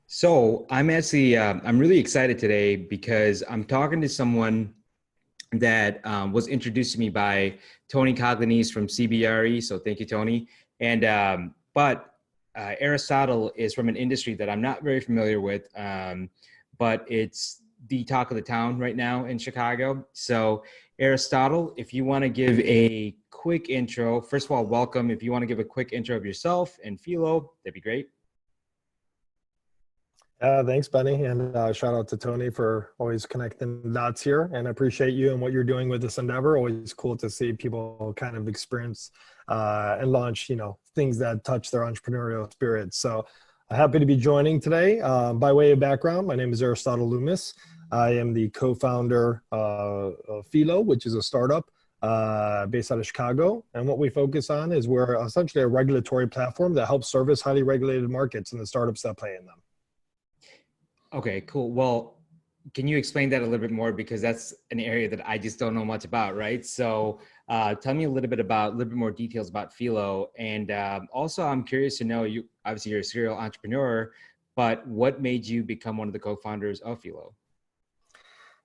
So I'm really excited today because I'm talking to someone that was introduced to me by Tony Coglanese from CBRE. So thank you, Tony. But Aristotle is from an industry that I'm not very familiar with, but it's the talk of the town right now in Chicago. So Aristotle, if you want to give a quick intro, first of all, welcome. If you want to give a quick intro of yourself and Fyllo, that'd be great. Thanks, Benny, and shout out to Tony for always connecting the dots here. And I appreciate you and what you're doing with this endeavor. Always cool to see people kind of experience and launch, things that touch their entrepreneurial spirit. So happy to be joining today. By way of background, my name is Aristotle Loumis. I am the co-founder of Fyllo, which is a startup based out of Chicago. And what we focus on is we're essentially a regulatory platform that helps service highly regulated markets and the startups that play in them. Okay, cool. Well, can you explain that a little bit more? Because that's an area that I just don't know much about, right? So tell me a little bit more details about Fyllo. And also I'm curious to know, obviously you're a serial entrepreneur, but what made you become one of the co-founders of Fyllo?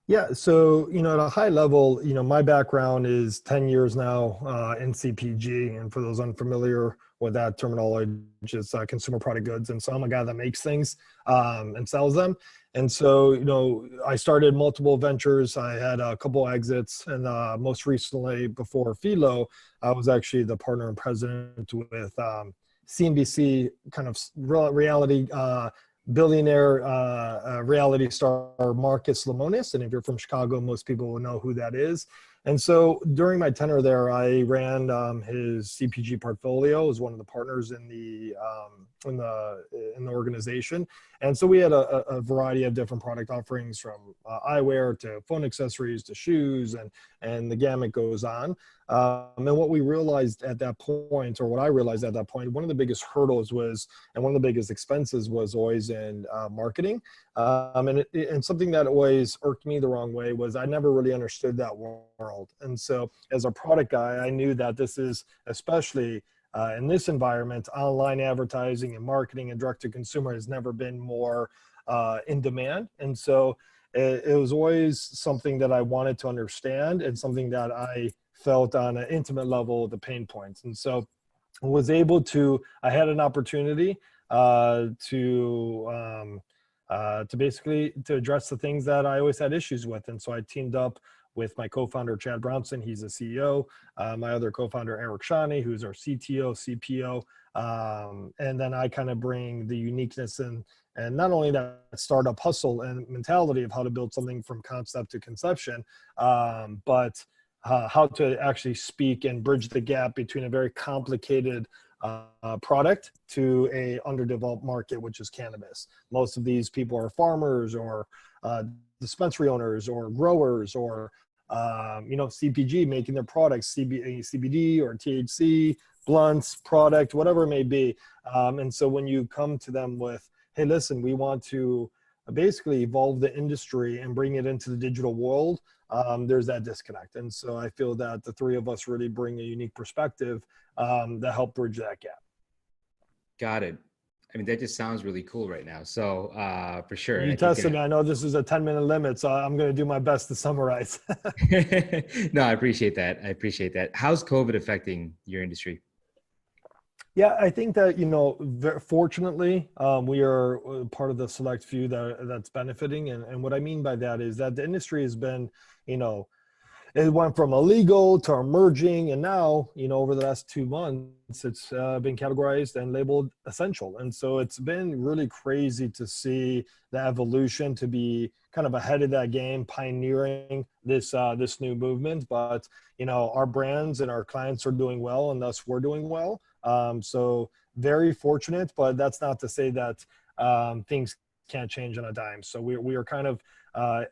Yeah, so, at a high level, my background is 10 years now in CPG. And for those unfamiliar with that terminology, it's consumer product goods. And so I'm a guy that makes things and sells them. And so, I started multiple ventures. I had a couple exits. And most recently, before Fyllo, I was actually the partner and president with CNBC kind of reality billionaire reality star Marcus Lemonis. And if you're from Chicago, most people will know who that is. And so during my tenure there, I ran his CPG portfolio as one of the partners in the organization. And so we had a variety of different product offerings, from eyewear to phone accessories to shoes, and the gamut goes on. And what we realized at that point, or what I realized at that point, one of the biggest hurdles was, and one of the biggest expenses was always in marketing. And something that always irked me the wrong way was I never really understood that world. And so as a product guy, I knew that this is, especially in this environment, online advertising and marketing and direct to consumer has never been more in demand. And so it was always something that I wanted to understand, and something that I felt on an intimate level the pain points. And so I had an opportunity to basically to address the things that I always had issues with. And so I teamed up with my co-founder, Chad Brownson. He's a CEO. My other co-founder, Eric Shani, who's our CTO, CPO. And then I kind of bring the uniqueness and not only that startup hustle and mentality of how to build something from concept to conception, but how to actually speak and bridge the gap between a very complicated product to a underdeveloped market, which is cannabis. Most of these people are farmers or dispensary owners or growers or CPG making their products, CBD or THC, blunts, product, whatever it may be. And so when you come to them with, hey, listen, we want to basically evolve the industry and bring it into the digital world, there's that disconnect. And so I feel that the three of us really bring a unique perspective that help bridge that gap. Got it. I mean, that just sounds really cool right now. So for sure. You tested me. I know this is a 10-minute limit, so I'm going to do my best to summarize. No, I appreciate that. How's COVID affecting your industry? Yeah, I think that, fortunately, we are part of the select few that's benefiting. And what I mean by that is that the industry has been, it went from illegal to emerging, and now, over the last 2 months, it's been categorized and labeled essential. And so it's been really crazy to see the evolution, to be kind of ahead of that game, pioneering this new movement. But, our brands and our clients are doing well, and thus we're doing well. So very fortunate, but that's not to say that things can't change on a dime. So we are kind of,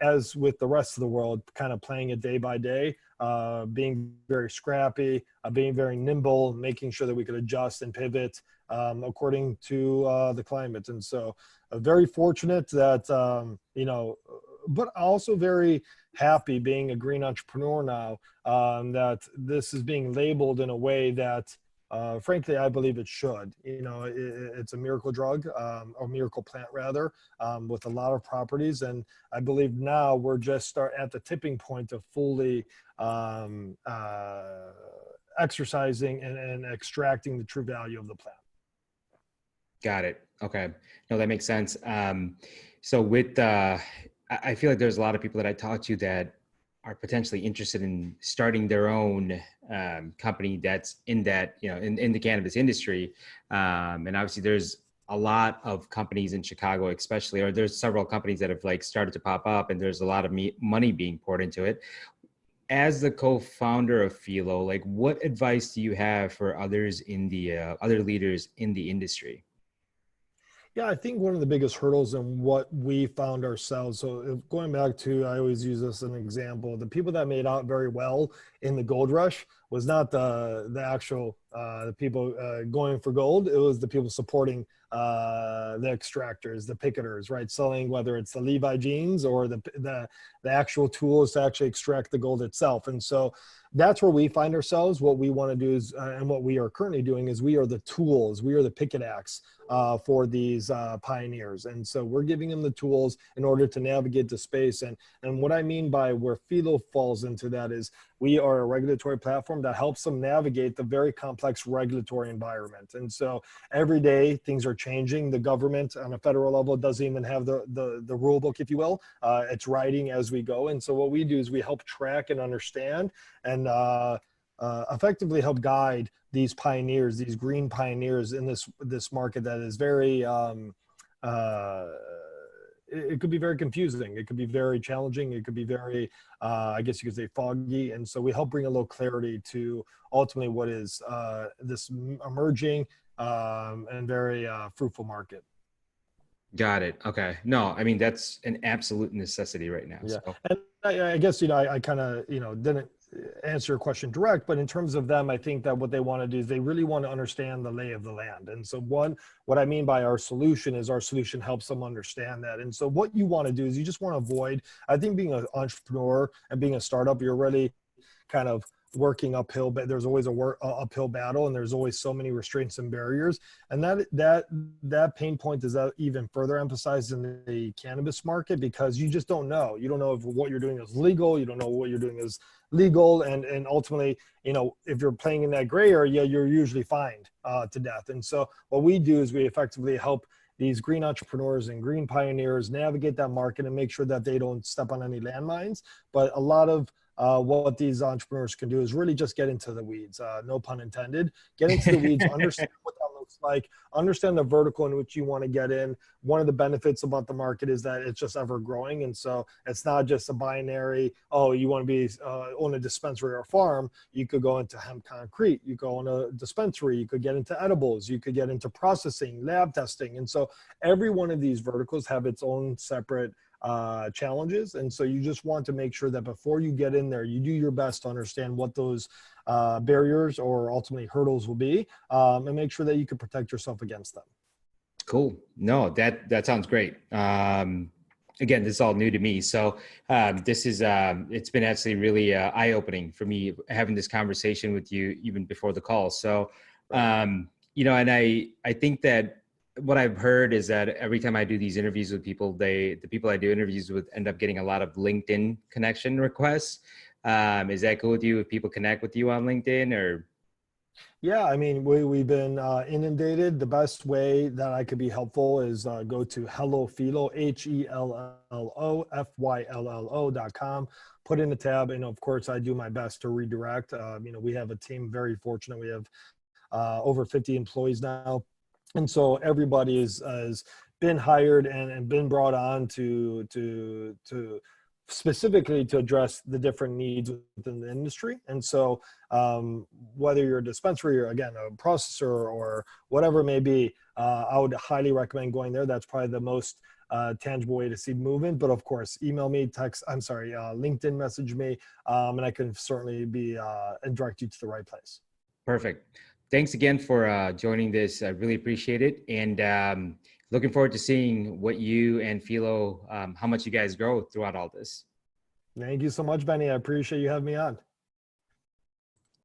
as with the rest of the world, kind of playing it day by day, being very scrappy, being very nimble, making sure that we could adjust and pivot according to the climate. And so very fortunate that, but also very happy being a green entrepreneur now, that this is being labeled in a way that Frankly, I believe it should. It's a miracle drug, or miracle plant rather, with a lot of properties. And I believe now we're just at the tipping point of fully exercising and extracting the true value of the plant. Got it. Okay. No, that makes sense. So with, I feel like there's a lot of people that I talk to that are potentially interested in starting their own company that's in that, in the cannabis industry. And obviously there's a lot of companies in Chicago, especially, or there's several companies that have like started to pop up, and there's a lot of money being poured into it. As the co-founder of Fyllo, like what advice do you have for others in the other leaders in the industry? Yeah, I think one of the biggest hurdles and what we found ourselves. So going back to, I always use this as an example. The people that made out very well in the gold rush was not the actual the people going for gold. It was the people supporting the extractors, the picketers, right? Selling, whether it's the Levi jeans or the actual tools to actually extract the gold itself. And so that's where we find ourselves. What we want to do is, and what we are currently doing is, we are the tools, we are the picket axe for these pioneers. And so we're giving them the tools in order to navigate the space. And what I mean by where Fyllo falls into that is, we are a regulatory platform that helps them navigate the very complex regulatory environment. And so every day things are changing. The government on a federal level doesn't even have the rule book, if you will. It's writing as we go. And so what we do is we help track and understand and effectively help guide these pioneers, these green pioneers in this market that is very, it could be very confusing. It could be very challenging. It could be very, I guess you could say, foggy. And so we help bring a little clarity to ultimately what is this emerging and very fruitful market. Got it. Okay. No, I mean, that's an absolute necessity right now. Yeah. So And I guess, I kind of, didn't answer your question direct, but in terms of them, I think that what they want to do is they really want to understand the lay of the land. And so what I mean by our solution is, our solution helps them understand that. And so what you want to do is, you just want to avoid, I think being an entrepreneur and being a startup, you're really kind of working uphill, but there's always a uphill battle, and there's always so many restraints and barriers. And that pain point is even further emphasized in the cannabis market, because you just don't know. You don't know if what you're doing is legal. You don't know what you're doing is legal. And ultimately, if you're playing in that gray area, you're usually fined to death. And so what we do is we effectively help these green entrepreneurs and green pioneers navigate that market and make sure that they don't step on any landmines. But a lot of what these entrepreneurs can do is really just get into the weeds, no pun intended, get into the weeds, understand what that looks like, understand the vertical in which you want to get in. One of the benefits about the market is that it's just ever growing. And so it's not just a binary, oh, you want to be own a dispensary or farm. You could go into hemp concrete, you go on a dispensary, you could get into edibles, you could get into processing, lab testing. And so every one of these verticals have its own separate challenges. And so you just want to make sure that before you get in there, you do your best to understand what those barriers or ultimately hurdles will be, and make sure that you can protect yourself against them. cool. No, that sounds great. Again, this is all new to me. So this is, it's been actually really eye-opening for me having this conversation with you even before the call. So, and I think that what I've heard is that every time I do these interviews with people, the people I do interviews with end up getting a lot of LinkedIn connection requests. Is that cool with you if people connect with you on LinkedIn or? Yeah, I mean, we've been inundated. The best way that I could be helpful is go to Hello Fyllo, HELLOFYLLO.com, put in a tab. And of course, I do my best to redirect. We have a team, very fortunate. We have over 50 employees now. And so everybody has been hired and been brought on to specifically to address the different needs within the industry. And so whether you're a dispensary or, again, a processor or whatever it may be, I would highly recommend going there. That's probably the most tangible way to see movement. But of course, email me, LinkedIn message me, and I can certainly and direct you to the right place. Perfect. Thanks again for joining this. I really appreciate it. And looking forward to seeing what you and Fyllo, how much you guys grow throughout all this. Thank you so much, Benny. I appreciate you having me on.